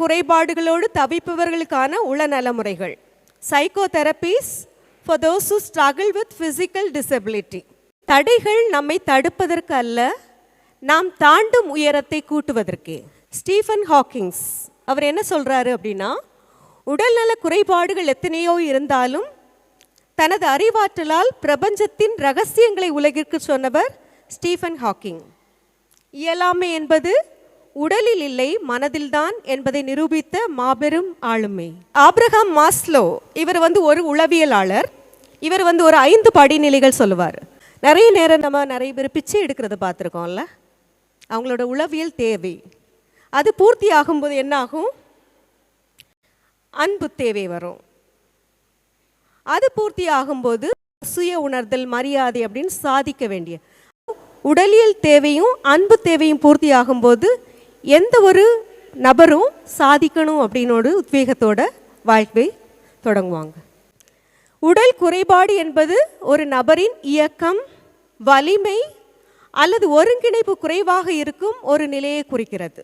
குறைபாடுகளோடு தவிப்பவர்களுக்கான உளநல முறைகள். Psychotherapies for those who struggle with physical disability. தடைகள் நம்மை தடுப்பதற்கு அல்ல, நாம் தாண்டும் உயரத்தை கூட்டுவதற்கே. ஸ்டீஃபன் ஹாக்கிங்ஸ் அவர் என்ன சொல்கிறாரு அப்படின்னா, உடல்நல குறைபாடுகள் எத்தனையோ இருந்தாலும் தனது அறிவாற்றலால் பிரபஞ்சத்தின் ரகசியங்களை உலகிற்கு சொன்னவர் ஸ்டீஃபன் ஹாக்கிங். இயலாமை என்பது உடலில் இல்லை, மனதில்தான் என்பதை நிரூபித்த மாபெரும் ஆளுமை. ஆப்ரஹாம் மாஸ்லோ இவர் ஒரு உளவியலாளர். இவர் ஒரு 5 படிநிலைகள் சொல்லுவார். நிறைய நேரம் நம்ம நிறைய பேர் பிச்சை எடுக்கிறத பார்த்துருக்கோம்ல, அவங்களோட உளவியல் தேவை அது பூர்த்தி ஆகும்போது என்ன ஆகும்? அன்பு தேவை வரும். அது பூர்த்தி ஆகும்போது சுய உணர்தல், மரியாதை அப்படின்னு சாதிக்க வேண்டிய உடலியல் தேவையும் அன்பு தேவையும் பூர்த்தி ஆகும்போது எந்த ஒரு நபரும் சாதிக்கணும் அப்படின்னோடு உத்வேகத்தோட வாழ்க்கை தொடங்குவாங்க. உடல் குறைபாடு என்பது ஒரு நபரின் இயக்கம், வலிமை அல்லது ஒருங்கிணைப்பு குறைவாக இருக்கும் ஒரு நிலையை குறிக்கிறது.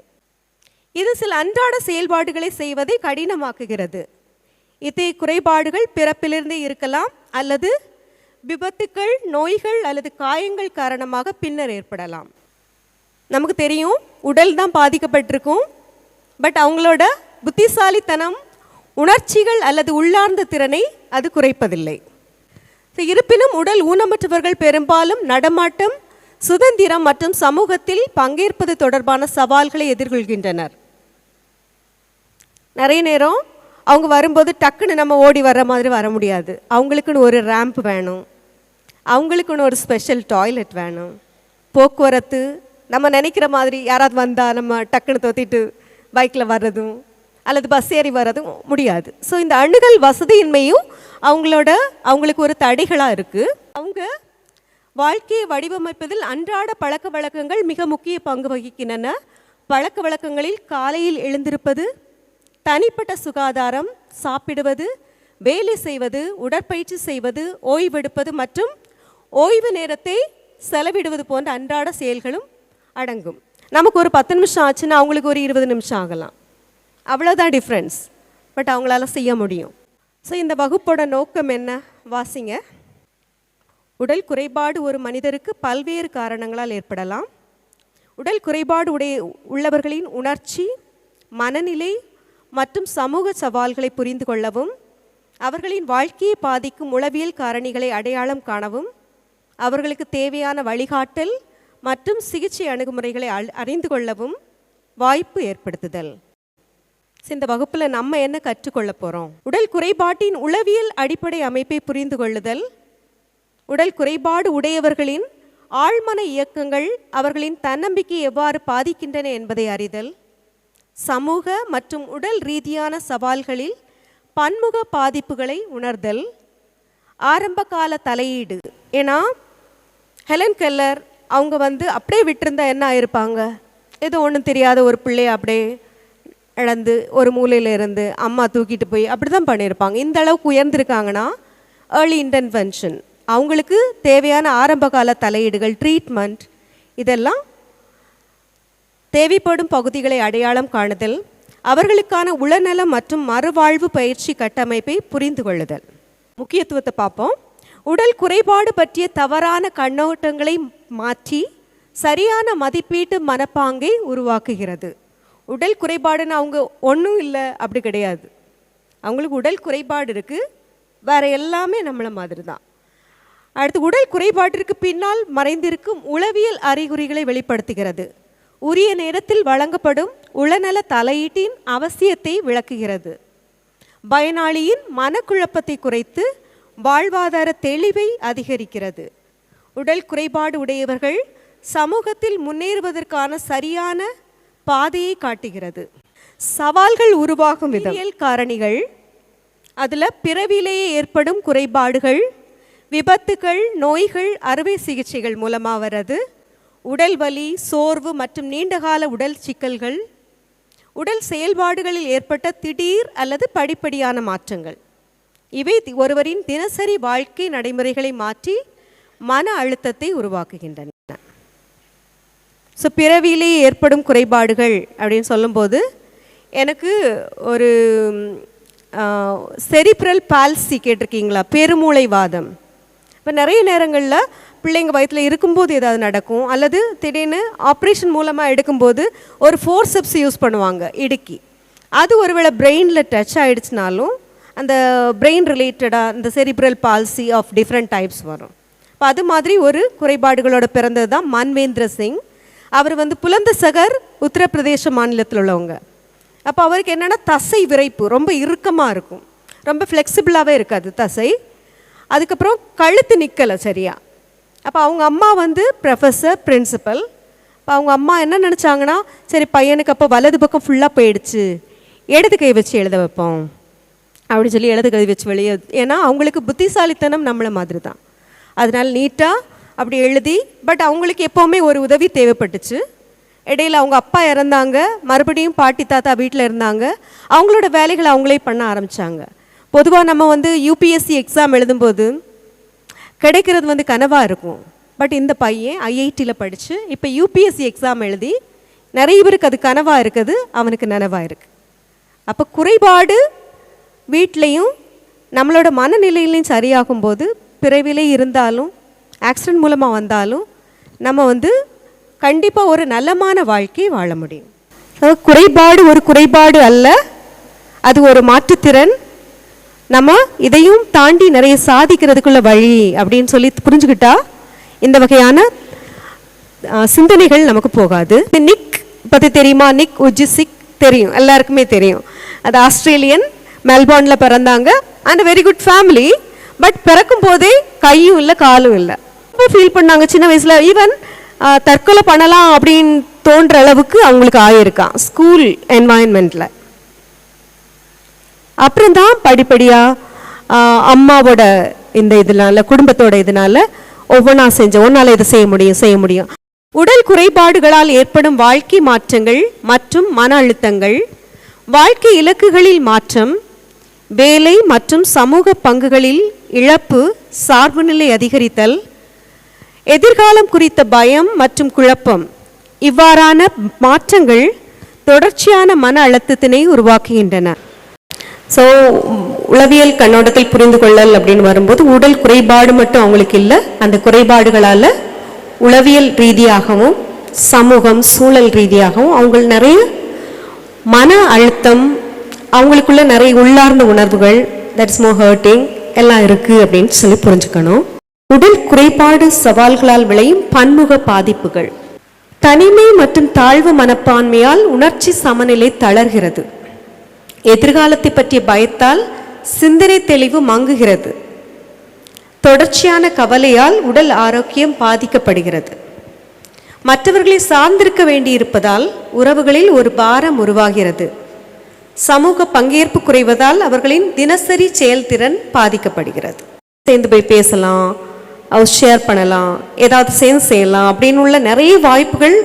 இது சில அன்றாட செயல்பாடுகளை செய்வதை கடினமாக்குகிறது. இத்தகைய குறைபாடுகள் பிறப்பிலிருந்தே இருக்கலாம் அல்லது விபத்துக்கள், நோய்கள் அல்லது காயங்கள் காரணமாக பின்னர் ஏற்படலாம். நமக்கு தெரியும் உடல் தான் பாதிக்கப்பட்டிருக்கும், பட் அவங்களோட புத்திசாலித்தனம், உணர்ச்சிகள் அல்லது உள்ளார்ந்த திறனை அது குறைப்பதில்லை. இருப்பினும் உடல் ஊனமற்றவர்கள் பெரும்பாலும் நடமாட்டம், சுதந்திரம் மற்றும் சமூகத்தில் பங்கேற்பது தொடர்பான சவால்களை எதிர்கொள்கின்றனர். நிறைய நேரம் அவங்க வரும்போது டக்குன்னு நம்ம ஓடி வர்ற மாதிரி வர முடியாது. அவங்களுக்குன்னு ஒரு ரேம்ப் வேணும், அவங்களுக்குன்னு ஒரு ஸ்பெஷல் டாய்லெட் வேணும். போக்குவரத்து நம்ம நினைக்கிற மாதிரி யாராவது வந்தால் நம்ம டக்குன்னு தொத்திட்டு பைக்கில் வர்றதும் அல்லது பஸ் ஏறி வர்றதும் முடியாது. ஸோ இந்த அணுகல் வசதியின்மையும் அவங்களுக்கு ஒரு தடைகளாக இருக்குது. அவங்க வாழ்க்கையை வடிவமைப்பதில் அன்றாட பழக்க வழக்கங்கள் மிக முக்கிய பங்கு வகிக்கின்றன. பழக்க வழக்கங்களில் காலையில் எழுந்திருப்பது, தனிப்பட்ட சுகாதாரம், சாப்பிடுவது, வேலை செய்வது, உடற்பயிற்சி செய்வது, ஓய்வெடுப்பது மற்றும் ஓய்வு நேரத்தை செலவிடுவது போன்ற அன்றாட செயல்களும் அடங்கும். நமக்கு ஒரு 10 நிமிஷம் ஆச்சுன்னா அவங்களுக்கு ஒரு 20 நிமிஷம் ஆகலாம், அவ்வளோதான் டிஃப்ரென்ஸ். பட் அவங்களால செய்ய முடியும். ஸோ இந்த வகுப்போட நோக்கம் என்ன? வாசிங்க. உடல் குறைபாடு ஒரு மனிதருக்கு பல்வேறு காரணங்களால் ஏற்படலாம். உடல் குறைபாடு உள்ளவர்களின் உணர்ச்சி, மனநிலை மற்றும் சமூக சவால்களை புரிந்து கொள்ளவும், அவர்களின் வாழ்க்கையை பாதிக்கும் உளவியல் காரணிகளை அடையாளம் காணவும், அவர்களுக்கு தேவையான வழிகாட்டல் மற்றும் சிகிச்சை அணுகுமுறைகளை அறிந்து கொள்ளவும் வாய்ப்பு ஏற்படுத்துதல். இந்த வகுப்பில் நம்ம என்ன கற்றுக்கொள்ள போகிறோம்? உடல் குறைபாட்டின் உளவியல் அடிப்படை அமைப்பை புரிந்து கொள்ளுதல், உடல் குறைபாடு உடையவர்களின் ஆழ்மன இயக்கங்கள் அவர்களின் தன்னம்பிக்கை எவ்வாறு பாதிக்கின்றன என்பதை அறிதல், சமூக மற்றும் உடல் ரீதியான சவால்களில் பன்முக பாதிப்புகளை உணர்தல், ஆரம்பகால தலையீடு. ஏன்னா ஹெலன் கெல்லர் அவங்க அப்படியே விட்டிருந்தா என்ன ஆயிருப்பாங்க? ஏதோ ஒன்றும் தெரியாத ஒரு பிள்ளைய அப்படியே இழந்து ஒரு மூலையில் இருந்து அம்மா தூக்கிட்டு போய் அப்படி தான் பண்ணியிருப்பாங்க. இந்த அளவுக்கு உயர்ந்திருக்காங்கன்னா ஏர்லி இன்டர்வென்ஷன், அவங்களுக்கு தேவையான ஆரம்பகால தலையீடுகள், ட்ரீட்மெண்ட், இதெல்லாம் தேவைப்படும் பகுதிகளை அடையாளம் காணுதல், அவர்களுக்கான உளநலம் மற்றும் மறுவாழ்வு பயிற்சி கட்டமைப்பை புரிந்து கொள்ளுதல். முக்கியத்துவத்தை பார்ப்போம். உடல் குறைபாடு பற்றிய தவறான கண்ணோட்டங்களை மாற்றி சரியான மதிப்பீட்டு மனப்பாங்கை உருவாக்குகிறது. உடல் குறைபாடுன்னு அவங்க ஒன்றும் இல்லை அப்படி கிடையாது. அவங்களுக்கு உடல் குறைபாடு இருக்குது, வேறு எல்லாமே நம்மளை மாதிரி தான். அடுத்து, உடல் குறைபாட்டிற்கு பின்னால் மறைந்திருக்கும் உளவியல் அறிகுறிகளை வெளிப்படுத்துகிறது. உரிய நேரத்தில் வழங்கப்படும் உளநல தலையீட்டின் அவசியத்தை விளக்குகிறது. பயனாளியின் மனக்குழப்பத்தை குறைத்து வாழ்வாதார தெளிவை அதிகரிக்கிறது. உடல் குறைபாடு உடையவர்கள் சமூகத்தில் முன்னேறுவதற்கான சரியான பாதையை காட்டுகிறது. சவால்கள் உருவாகும் விதவியல் காரணிகள், அதில் பிறவிலேயே ஏற்படும் குறைபாடுகள், விபத்துகள், நோய்கள், அறுவை சிகிச்சைகள் மூலமாக வர்றது, உடல் வலி, சோர்வு மற்றும் நீண்டகால உடல் சிக்கல்கள், உடல் செயல்பாடுகளில் ஏற்பட்ட திடீர் அல்லது படிப்படியான மாற்றங்கள், இவை ஒருவரின் தினசரி வாழ்க்கை நடைமுறைகளை மாற்றி மன அழுத்தத்தை உருவாக்குகின்றன. ஸோ பிறவியிலேயே ஏற்படும் குறைபாடுகள் அப்படின்னு சொல்லும்போது எனக்கு ஒரு செரிப்ரல் பால்சி கேட்டிருக்கீங்களா, பெருமூளை வாதம். இப்போ நிறைய நேரங்களில் பிள்ளைங்க வயிற்றில் இருக்கும்போது ஏதாவது நடக்கும், அல்லது திடீர்னு ஆப்ரேஷன் மூலமாக எடுக்கும்போது ஒரு ஃபோர்செப்ஸ் யூஸ் பண்ணுவாங்க இடுக்கி. அது ஒருவேளை பிரெயினில் டச் ஆகிடுச்சினாலும் அந்த பிரெயின் ரிலேட்டடாக இந்த cerebral palsy of different types வரும். இப்போ அது மாதிரி ஒரு குறைபாடுகளோட பிறந்தது தான் மன்வேந்திர சிங். அவர் புலந்தசகர் உத்தரப்பிரதேச மாநிலத்தில் உள்ளவங்க. அப்போ அவருக்கு என்னென்னா தசை விரைப்பு ரொம்ப இறுக்கமாக இருக்கும், ரொம்ப ஃப்ளெக்சிபிளாகவே இருக்காது தசை. அதுக்கப்புறம் கழுத்து நிற்கலை சரியா. அப்போ அவங்க அம்மா ப்ரொஃபஸர் பிரின்சிபல். இப்போ அவங்க அம்மா என்ன நினச்சாங்கன்னா, சரி பையனுக்கு அப்போ வலது பக்கம் ஃபுல்லாக போயிடுச்சு, இடது கை வச்சு எழுத வைப்போம் அப்படின்னு சொல்லி இடது கை வச்சு வெளியே. ஏன்னா அவங்களுக்கு புத்திசாலித்தனம் நம்மளை மாதிரி தான். அதனால் நீட்டாக அப்படி எழுதி. பட் அவங்களுக்கு எப்போவுமே ஒரு உதவி தேவைப்பட்டுச்சு. இடையில் அவங்க அப்பா இறந்தாங்க, மறுபடியும் பாட்டி தாத்தா வீட்டில் இருந்தாங்க. அவங்களோட வேலைகளை அவங்களே பண்ண ஆரம்பித்தாங்க. பொதுவாக நம்ம யூபிஎஸ்சி எக்ஸாம் எழுதும்போது கிடைக்கிறது கனவாக இருக்கும். பட் இந்த பையன் ஐஐடியில் படித்து இப்போ யூபிஎஸ்சி எக்ஸாம் எழுதி நிறைய பேருக்கு அது கனவாக இருக்குது, அவனுக்கு நனவாக இருக்குது. அப்போ குறைபாடு வீட்லேயும் நம்மளோட மனநிலையிலையும் சரியாகும்போது பிறவிலே இருந்தாலும் ஆக்சிடென்ட் மூலமாக வந்தாலும் நம்ம கண்டிப்பாக ஒரு நலமான வாழ்க்கையை வாழ முடியும். குறைபாடு ஒரு குறைபாடு அல்ல, அது ஒரு மாற்றுத்திறன். நம்ம இதையும் தாண்டி நிறைய சாதிக்கிறதுக்குள்ள வழி அப்படின்னு சொல்லி புரிஞ்சுக்கிட்டா இந்த வகையான சிந்தனைகள் நமக்கு போகாது. நிக் பற்றி தெரியுமா? நிக் உஜிசிக் தெரியும், எல்லாருக்குமே தெரியும். அது ஆஸ்திரேலியன், மெல்போர்னில் பிறந்தாங்க. And very good family. But பிறக்கும் போதே கையும் இல்லை காலும் இல்லை. ரொம்ப ஃபீல் பண்ணாங்க சின்ன வயசில். ஈவன் தற்கொலை பண்ணலாம் அப்படின்னு தோன்ற அளவுக்கு அவங்களுக்கு ஆகியிருக்கான் ஸ்கூல் என்வாயன்மெண்ட்டில். அப்புறம் தான் படிப்படியாக அம்மாவோட இந்த இதனால, குடும்பத்தோட இதனால ஒவ்வொன்றா செஞ்சோம். ஒன்றால் இதை செய்ய முடியும். உடல் குறைபாடுகளால் ஏற்படும் வாழ்க்கை மாற்றங்கள் மற்றும் மன அழுத்தங்கள், வாழ்க்கை இலக்குகளில் மாற்றம், வேலை மற்றும் சமூக பங்குகளில் இழப்பு, சார்பு நிலை அதிகரித்தல், எதிர்காலம் குறித்த பயம் மற்றும் குழப்பம், இவ்வாறான மாற்றங்கள் தொடர்ச்சியான மன அழுத்தத்தினை உருவாக்குகின்றன. ஸோ உளவியல் கண்ணோட்டத்தில் புரிந்து கொள்ளல் அப்படின்னு வரும்போது உடல் குறைபாடு மட்டும் அவங்களுக்கு இல்லை, அந்த குறைபாடுகளால் உளவியல் ரீதியாகவும் சமூகம் சூழல் ரீதியாகவும் அவங்க நிறைய மன அழுத்தம், அவங்களுக்குள்ள நிறைய உள்ளார்ந்த உணர்வுகள், தட்ஸ் மோர் ஹர்ட்டிங் எல்லாம் இருக்குது அப்படின்னு சொல்லி புரிஞ்சுக்கணும். உடல் குறைபாடு சவால்களால் விளையும் பன்முக பாதிப்புகள். தனிமை மற்றும் தாழ்வு மனப்பான்மையால் உணர்ச்சி சமநிலை தளர்கிறது. எதிர்காலத்தை பற்றிய பயத்தால் சிந்தனை தெளிவு மங்குகிறது. தொடர்ச்சியான கவலையால் உடல் ஆரோக்கியம் பாதிக்கப்படுகிறது. மற்றவர்களை சார்ந்திருக்க வேண்டியிருப்பதால் உறவுகளில் ஒரு பாரம் உருவாகிறது. சமூக பங்கேற்பு குறைவதால் அவர்களின் தினசரி செயல்திறன் பாதிக்கப்படுகிறது. சேர்ந்து போய் பேசலாம், ஷேர் பண்ணலாம், ஏதாவது சேர்ந்து செய்யலாம் அப்படின்னு உள்ள நிறைய வாய்ப்புகள்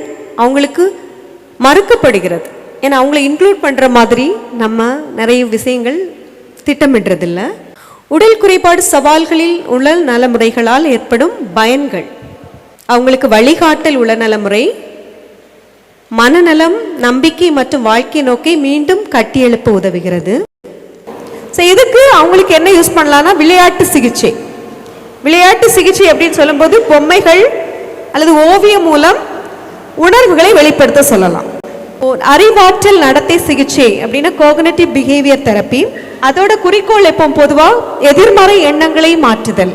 அவங்களுக்கு மறுக்கப்படுகிறது. ஏன்னா அவங்கள இன்க்ளூட் பண்ணுற மாதிரி நம்ம நிறைய விஷயங்கள் திட்டமிடுறதில்ல. உடல் குறைபாடு சவால்களில் உடல் நலமுறைகளால் ஏற்படும் பயன்கள், அவங்களுக்கு வழிகாட்டல் உள்ள நலமுறை, மனநலம், நம்பிக்கை மற்றும் வாழ்க்கை நோக்கை மீண்டும் கட்டியெழுப்ப உதவுகிறது. ஸோ இதுக்கு அவங்களுக்கு என்ன யூஸ் பண்ணலாம்னா விளையாட்டு சிகிச்சை. விளையாட்டு சிகிச்சை அப்படின்னு சொல்லும்போது பொம்மைகள் அல்லது ஓவியம் மூலம் உணர்வுகளை வெளிப்படுத்த சொல்லலாம். அறிவாற்றல் நடத்தை சிகிச்சை அப்படின்னா கோக்னிட்டிவ் பிஹேவியர் தெரப்பி. அதோட குறிக்கோள் எப்போ பொதுவாக எதிர்மறை எண்ணங்களை மாற்றுதல்.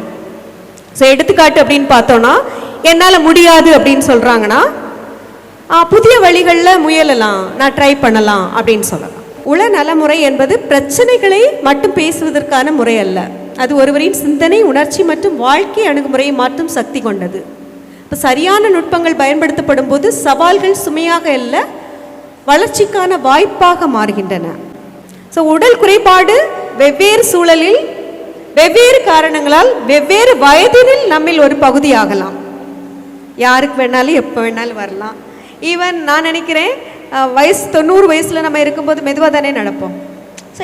ஸோ எடுத்துக்காட்டு அப்படின்னு பார்த்தோன்னா, என்னால் முடியாது அப்படின்னு சொல்கிறாங்கன்னா புதிய வழிகளில் முயலலாம், நான் ட்ரை பண்ணலாம் அப்படின்னு சொல்லலாம். உள நலமுறை என்பது பிரச்சனைகளை மட்டும் பேசுவதற்கான முறை அல்ல, அது ஒருவரின் சிந்தனை, உணர்ச்சி மற்றும் வாழ்க்கை அணுகுமுறையை மாற்றும் சக்தி கொண்டது. இப்போ சரியான நுட்பங்கள் பயன்படுத்தப்படும் போது சவால்கள் சுமையாக அல்ல, வளர்ச்சிக்கான வாய்ப்பாக மாறுகின்றன. ஸோ உடல் குறைபாடு வெவ்வேறு சூழலில் வெவ்வேறு காரணங்களால் வெவ்வேறு வயதினில் நம்மில் ஒரு பகுதியாகலாம். யாருக்கு வேணாலும் எப்போ வேணாலும் வரலாம். ஈவன் நான் நினைக்கிறேன் வயசு 90 வயசில் நம்ம இருக்கும்போது மெதுவாக தானே நடப்போம். ஸோ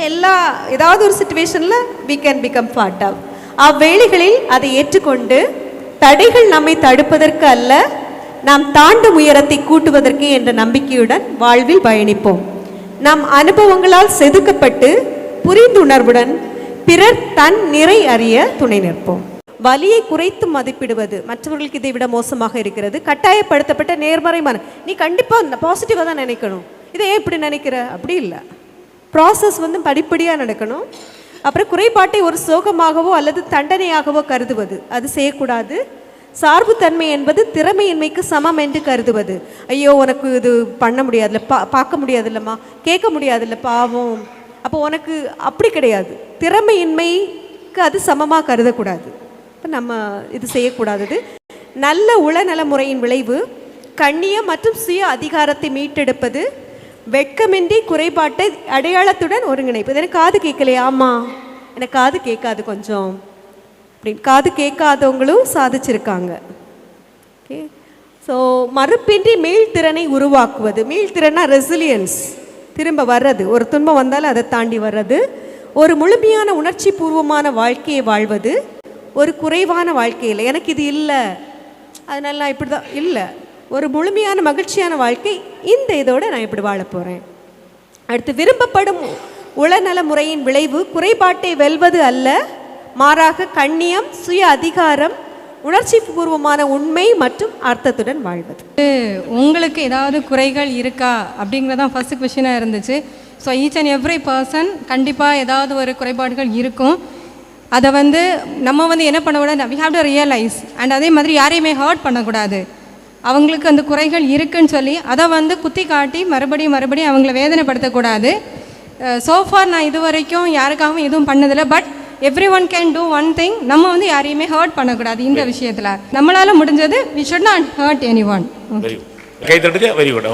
ஏதாவது ஒரு சுச்சுவேஷனில் we can become part of. அவ்வேளைகளில் அதை ஏற்றுக்கொண்டு தடைகள் நம்மை தடுப்பதற்கு அல்ல, நாம் தாண்டும் உயரத்தை கூட்டுவதற்கு என்ற நம்பிக்கையுடன் வாழ்வில் பயணிப்போம். நம் அனுபவங்களால் செதுக்கப்பட்டு புரிந்துணர்வுடன் பிறர் தன் நிறை அறிய துணை நிற்போம். வலியை குறைத்து மதிப்பிடுவது மற்றவர்களுக்கு இதை விட மோசமாக இருக்கிறது. கட்டாயப்படுத்தப்பட்ட நேர்மறை நீ கண்டிப்பாக பாசிட்டிவாக தான் நினைக்கணும், இதை ஏன் இப்படி நினைக்கிற, அப்படி இல்லை. ப்ராசஸ் படிப்படியாக நடக்கணும். அப்புறம் குறைபாட்டை ஒரு சோகமாகவோ அல்லது தண்டனையாகவோ கருதுவது அது செய்யக்கூடாது. சார்புத்தன்மை என்பது திறமையின்மைக்கு சமம் என்று கருதுவது. ஐயோ உனக்கு இது பண்ண முடியாதுல்ல, பார்க்க முடியாதுல்லம்மா, கேட்க முடியாதுல்ல, பாவம், அப்போ உனக்கு அப்படி கிடையாது. திறமையின்மைக்கு அது சமமாக கருதக்கூடாது. இப்போ நம்ம இது செய்யக்கூடாதது. நல்ல உளநல முறையின் விளைவு கண்ணியம் மற்றும் சுய அதிகாரத்தை மீட்டெடுப்பது, வெட்கமின்றி குறைபாட்டை அடையாளத்துடன் ஒருங்கிணைப்பது. எனக்கு காது கேட்கலையா, ஆமாம் எனக்கு காது கேட்காது கொஞ்சம் அப்படின்னு காது கேட்காதவங்களும் சாதிச்சிருக்காங்க. ஓகே, ஸோ மறுப்பின்றி மீள்திறனை உருவாக்குவது. மீள்திறனா ரெசிலியன்ஸ், திரும்ப வர்றது, ஒரு துன்பம் வந்தாலும் அதை தாண்டி வர்றது. ஒரு முழுமையான உணர்ச்சி பூர்வமான வாழ்க்கையை வாழ்வது. ஒரு குறைவான வாழ்க்கையில் எனக்கு இது இல்லை அதனால நான் இப்படி தான் இல்லை, ஒரு முழுமையான மகிழ்ச்சியான வாழ்க்கை இந்த இதோடு நான் இப்படி வாழ போகிறேன். அடுத்து விரும்பப்படும் உளநல முறையின் விளைவு குறைபாட்டை வெல்வது அல்ல, மாறாக கண்ணியம், சுய அதிகாரம், உணர்ச்சி பூர்வமான உண்மை மற்றும் அர்த்தத்துடன் வாழ்வது. உங்களுக்கு ஏதாவது குறைகள் இருக்கா அப்படிங்கிறதான் ஃபர்ஸ்ட் கொஸ்டினாக இருந்துச்சு. So each and every person கண்டிப்பாக ஏதாவது ஒரு குறைபாடுகள் இருக்கும். அதை நம்ம என்ன பண்ணக்கூடாது, வி ஹாவ் டு ரியலைஸ். அண்ட் அதே மாதிரி யாரையுமே ஹர்ட் பண்ணக்கூடாது. அவங்களுக்கு அந்த குறைகள் இருக்குன்னு சொல்லி அதை குத்தி காட்டி மறுபடியும் அவங்கள வேதனைப்படுத்தக்கூடாது. சோஃபார் நான் இது வரைக்கும் யாருக்காகவும் எதுவும் பண்ணதில்லை. But every one can do one thing. நம்ம யாரையுமே ஹர்ட் பண்ணக்கூடாது இந்த விஷயத்தில். நம்மளால் முடிஞ்சது we should not hurt any one. கை தட்டுங்க. Very good.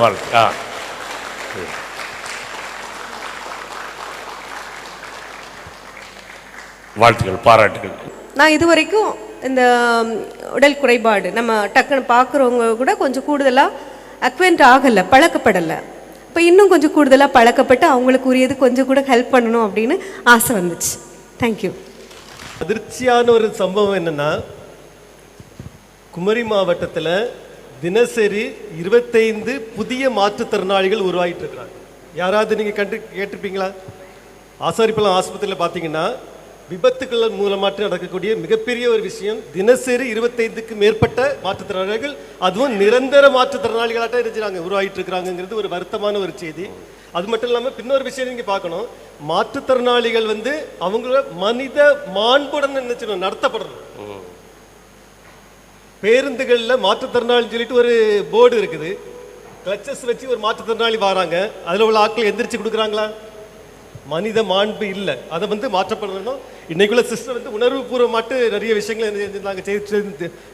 வாழ்த்துக்கள், பாராட்டுகள். நான் இது வரைக்கும் இந்த உடல் குறைபாடு நம்ம டக்குன்னு பார்க்குறவங்க கூட கொஞ்சம் கூடுதலாக அக்வெண்ட் ஆகலை, பழக்கப்படலை. இப்போ இன்னும் கொஞ்சம் கூடுதலாக பழக்கப்பட்டு அவங்களுக்கு உரியது கொஞ்சம் கூட ஹெல்ப் பண்ணணும் அப்படின்னு ஆசை வந்துச்சு. தேங்க்யூ. அதிர்ச்சியான ஒரு சம்பவம் என்னன்னா, குமரி மாவட்டத்தில் தினசரி 25 புதிய மாற்றுத்திறனாளிகள் உருவாகிட்டு இருக்கிறாங்க. யாராவது நீங்கள் கேட்டிருப்பீங்களா? ஆசாரிப்பள்ளம் ஆஸ்பத்திரியில் பார்த்தீங்கன்னா விபத்துக்கள் மூலமாட்டு நடக்கக்கூடிய மிகப்பெரிய ஒரு விஷயம், தினசரி 25க்கு மேற்பட்ட மாற்றுத்திறனாளிகள், அதுவும் நிரந்தர மாற்றுத்திறனாளிகளாக இருக்கிறாங்க, உருவாகிட்டு இருக்கிறாங்கிறது ஒரு வருத்தமான ஒரு செய்தி. அது மட்டும் இல்லாமல் இன்னொரு விஷயம் நீங்கள் பார்க்கணும், மாற்றுத்திறனாளிகள் அவங்களோட மனித மாண்புடன் நினைச்சிடணும், நடத்தப்படணும். பேருந்துகளில் மாற்றுத்திறனாளின்னு சொல்லிட்டு ஒரு போர்டு இருக்குது, கிளச்சஸ் வச்சு ஒரு மாற்றுத்திறனாளி வராங்க, அதில் உள்ள ஆட்கள் எந்திரிச்சு கொடுக்குறாங்களா? மனித மாண்பு இல்லை, அதை மாற்றப்படணும். இன்னைக்குள்ள சிஸ்டர் உணர்வு பூர்வமாட்டு நிறைய விஷயங்கள்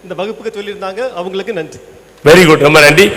இந்த வகுப்புக்கு சொல்லியிருந்தாங்க. அவங்களுக்கு நன்றி. வெரி குட், ரொம்ப நன்றி.